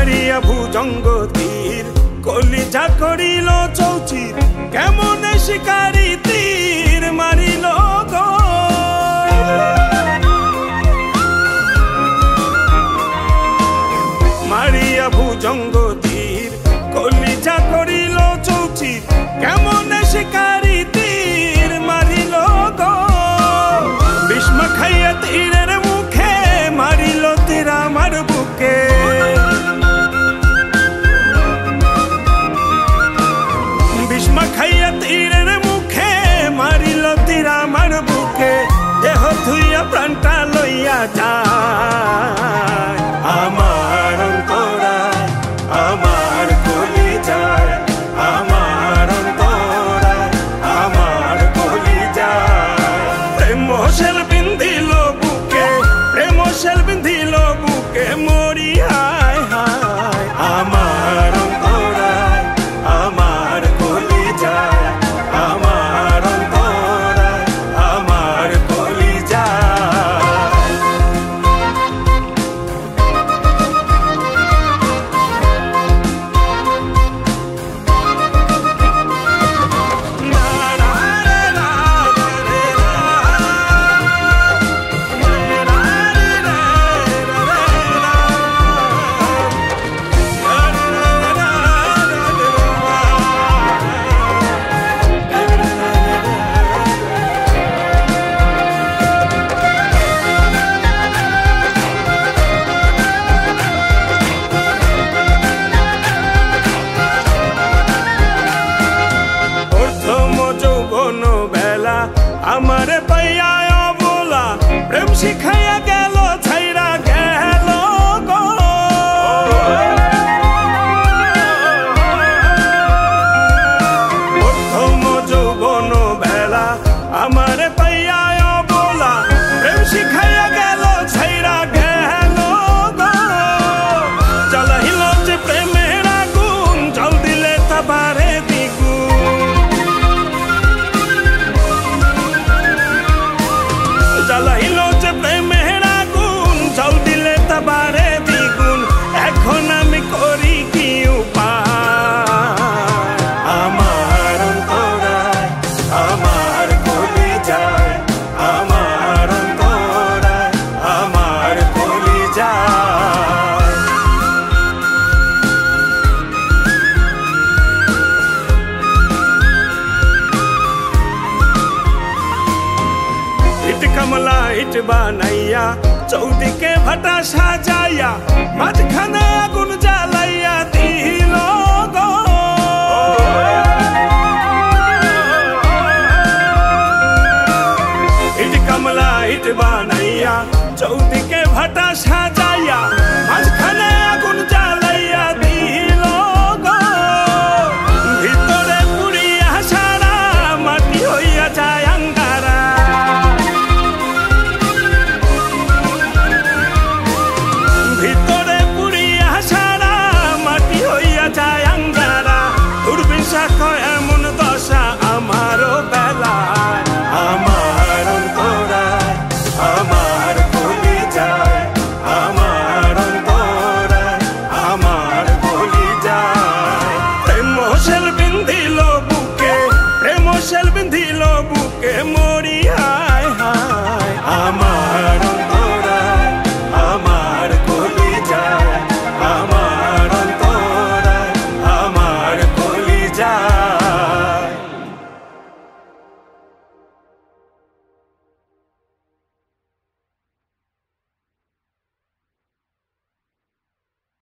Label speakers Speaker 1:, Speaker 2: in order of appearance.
Speaker 1: মারিয়া ভুজঙ্গ তীর কলিজা করিল চৌচির কেমন শিকারি তীর মারিল গো মারিয়া ভুজঙ্গ তীর কলিজা করিল চৌচির কেমন শিকারি তীর মারিল গো বিস্ম খাইয়া তীরের মুখে মারিল তীর আমার বুকে বিস্ম খাইয়া তীরের মুখে মারিল তীর আমার বুকে দেহ ধুইয়া প্রাণটা লইয়া যায় আমার অন্তরায় আমার কলিজায় আমার অন্তরায় আমার কলিজায় প্রেম শেল বিন্ধিল বুকে প্রেম শেল বিন্ধিল বুকে মরি হায় হায় আমার অন্তরায় আমার কলিজায় আমার অন্তরায় আমার কলিজায় আমার পাইয়া অবলা প্রেম শিখাইয়া গেল ছাইরা গেল গো প্রথম যৌবন বেলা আমার পাইয়া অবলা প্রেম শিখাইয়া গেল ছাইরা গেল গো জ্বালাইল যে প্রেমের আগুন জল দিলে তা বাড়ে দ্বিগুণ জ্বালাইল যে প্রেমের আগুন জল দিলে তা বাড়ে দ্বিগুণ এখন আমি করি কি উপায় আমার অন্তরায় আমার কলিজায় আমার অন্তরায় আমার কলিজায় ইট কমলা ইট বানাইয়া চৌদিকে ভাটা সাজাইয়া মাঝখানে আগুন জ্বালাইয়া দিল গো ইট কমলা ইট বানাইয়া চৌদিকে ভাটা সাজাইয়া মাঝখানে আগুন জ্বালাইয়া দিল গো ভিতরে পুড়িয়া সারা মাটি হইয়া যায় আঙ্গারা ভিতরে পুড়িয়া সারা মাটি হইয়া যায় আঙ্গারা দুর্বিশাখ এমন দশা আমারও বেলায় আমার অন্তরায় আমার কলিজায় আমার অন্তরায় আমার কলিজায় প্রেম শেল বিন্ধিল বুকে প্রেম শেল বিন্ধিল বুকে